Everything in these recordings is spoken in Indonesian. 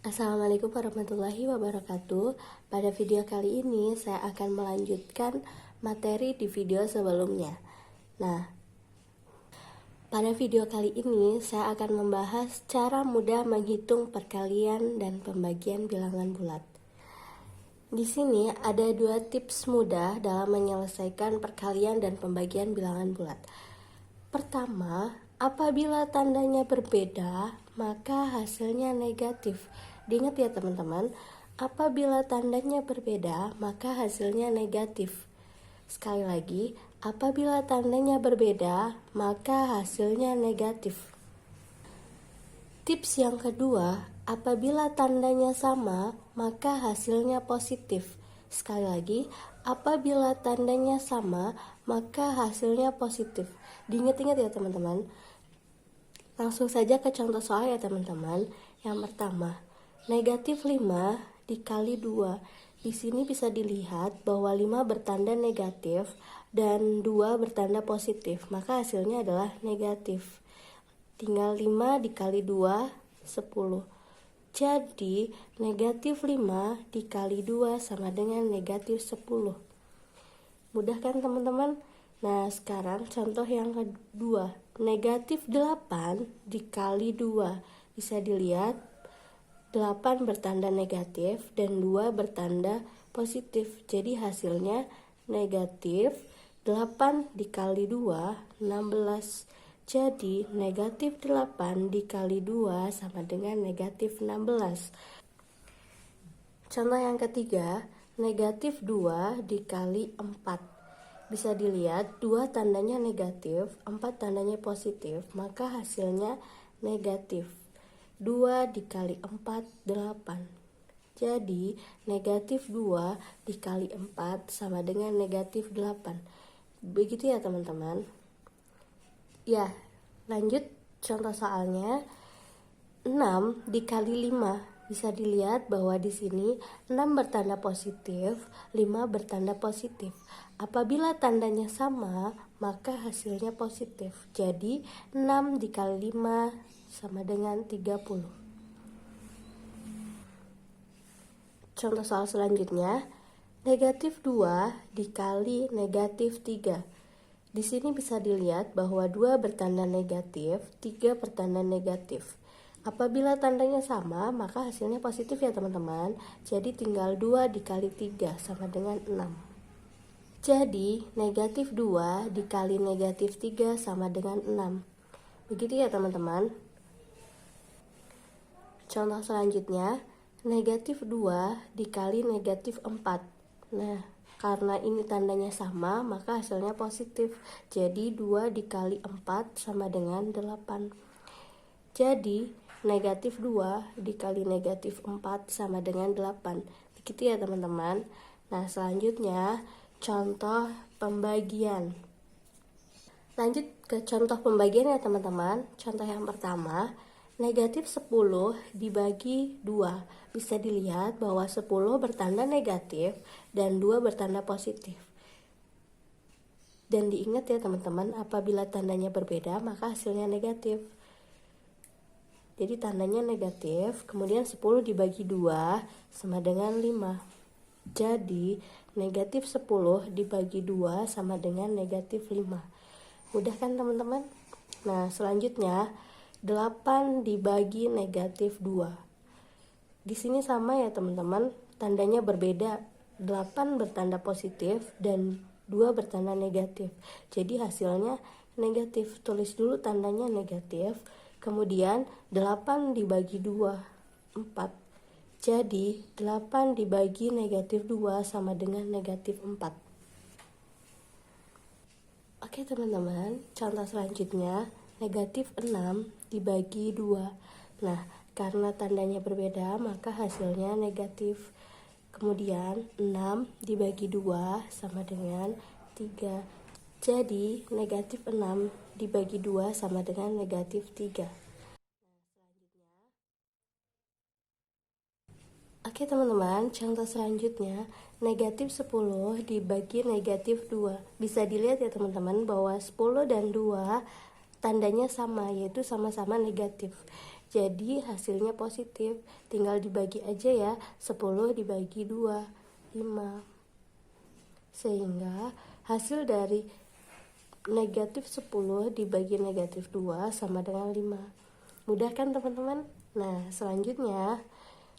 Assalamualaikum warahmatullahi wabarakatuh. Pada video kali ini saya akan melanjutkan materi di video sebelumnya. Nah, pada video kali ini saya akan membahas cara mudah menghitung perkalian dan pembagian bilangan bulat. Di sini ada dua tips mudah dalam menyelesaikan perkalian dan pembagian bilangan bulat. Pertama, apabila tandanya berbeda, maka hasilnya negatif. Diingat ya teman-teman, apabila tandanya berbeda, maka hasilnya negatif. Sekali lagi, apabila tandanya berbeda, maka hasilnya negatif. Tips yang kedua, apabila tandanya sama, maka hasilnya positif. Sekali lagi, apabila tandanya sama, maka hasilnya positif. Diingat-ingat ya teman-teman. Langsung saja ke contoh soal ya teman-teman. Yang pertama, negatif 5 dikali 2. Di sini bisa dilihat bahwa 5 bertanda negatif dan 2 bertanda positif. Maka hasilnya adalah negatif. Tinggal 5 dikali 2, 10. Jadi, negatif 5 dikali 2 sama dengan negatif 10. Mudah kan teman-teman? Nah, sekarang contoh yang kedua. Negatif 8 dikali 2. Bisa dilihat 8 bertanda negatif dan 2 bertanda positif. Jadi hasilnya negatif 8 dikali 2, 16. Jadi negatif 8 dikali 2 sama dengan negatif 16. Contoh yang ketiga, negatif 2 dikali 4. Bisa dilihat 2 tandanya negatif, 4 tandanya positif, maka hasilnya negatif. 2 dikali 4, 8. Jadi negatif 2 dikali 4 sama dengan negatif 8. Begitu ya teman-teman. Ya, lanjut contoh soalnya. 6 dikali 5. Bisa dilihat bahwa di sini 6 bertanda positif, 5 bertanda positif. Apabila tandanya sama, maka hasilnya positif. Jadi 6 dikali 5 sama dengan 30. Contoh soal selanjutnya, negatif 2 dikali negatif 3. Di sini bisa dilihat bahwa 2 bertanda negatif, 3 bertanda negatif. Apabila tandanya sama, maka hasilnya positif ya teman-teman. Jadi tinggal 2 dikali 3 sama dengan 6. Jadi negatif 2 dikali negatif 3 sama dengan 6. Begitu ya teman-teman. Contoh selanjutnya, negatif 2 dikali negatif 4. Nah, karena ini tandanya sama, maka hasilnya positif. Jadi 2 dikali 4 sama dengan 8. Jadi negatif 2 dikali negatif 4 sama dengan 8. Begitu ya teman-teman. Nah, selanjutnya contoh pembagian. Lanjut ke contoh pembagian ya teman-teman. Contoh yang pertama, negatif 10 dibagi 2. Bisa dilihat bahwa 10 bertanda negatif dan 2 bertanda positif. Dan diingat ya teman-teman, apabila tandanya berbeda maka hasilnya negatif. Jadi tandanya negatif, kemudian 10 dibagi 2 sama dengan 5. Jadi negatif 10 dibagi 2 sama dengan negatif 5. Mudah kan teman-teman? Nah, selanjutnya 8 dibagi negatif 2. Di sini sama ya teman-teman, tandanya berbeda. 8 bertanda positif dan 2 bertanda negatif. Jadi hasilnya negatif. Tulis dulu tandanya negatif. Kemudian 8 dibagi 2, 4. Jadi 8 dibagi negatif 2 sama dengan negatif 4. Oke teman-teman, contoh selanjutnya negatif 6 dibagi 2. Nah, karena tandanya berbeda maka hasilnya negatif. Kemudian 6 dibagi 2 sama dengan 3. Jadi negatif 6 dibagi 2 sama dengan negatif 3. Oke teman-teman, contoh selanjutnya negatif 10 dibagi negatif 2. Bisa dilihat ya teman-teman bahwa 10 dan 2 tandanya sama, yaitu sama-sama negatif. Jadi hasilnya positif. Tinggal dibagi aja ya, 10 dibagi 2, 5. Sehingga hasil dari negatif 10 dibagi negatif 2 sama dengan 5. Mudah kan teman-teman? Nah, selanjutnya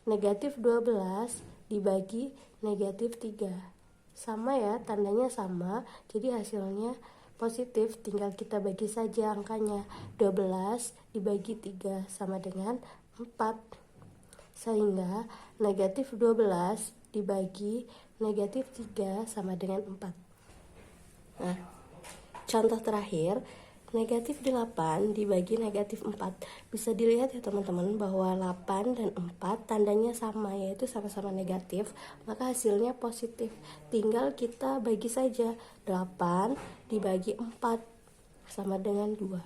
negatif 12 dibagi negatif 3. Sama ya, tandanya sama, jadi hasilnya positif. Tinggal kita bagi saja angkanya. 12 dibagi 3 sama dengan 4. Sehingga negatif 12 dibagi negatif 3 sama dengan 4. Nah, contoh terakhir, negatif 8 dibagi negatif 4. Bisa dilihat ya teman-teman bahwa 8 dan 4 tandanya sama, yaitu sama-sama negatif, maka hasilnya positif. Tinggal kita bagi saja, 8 dibagi 4 sama dengan 2.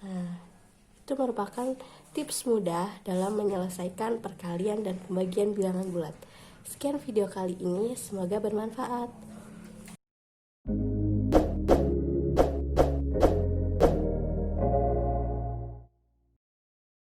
Nah, itu merupakan tips mudah dalam menyelesaikan perkalian dan pembagian bilangan bulat. Sekian video kali ini, semoga bermanfaat.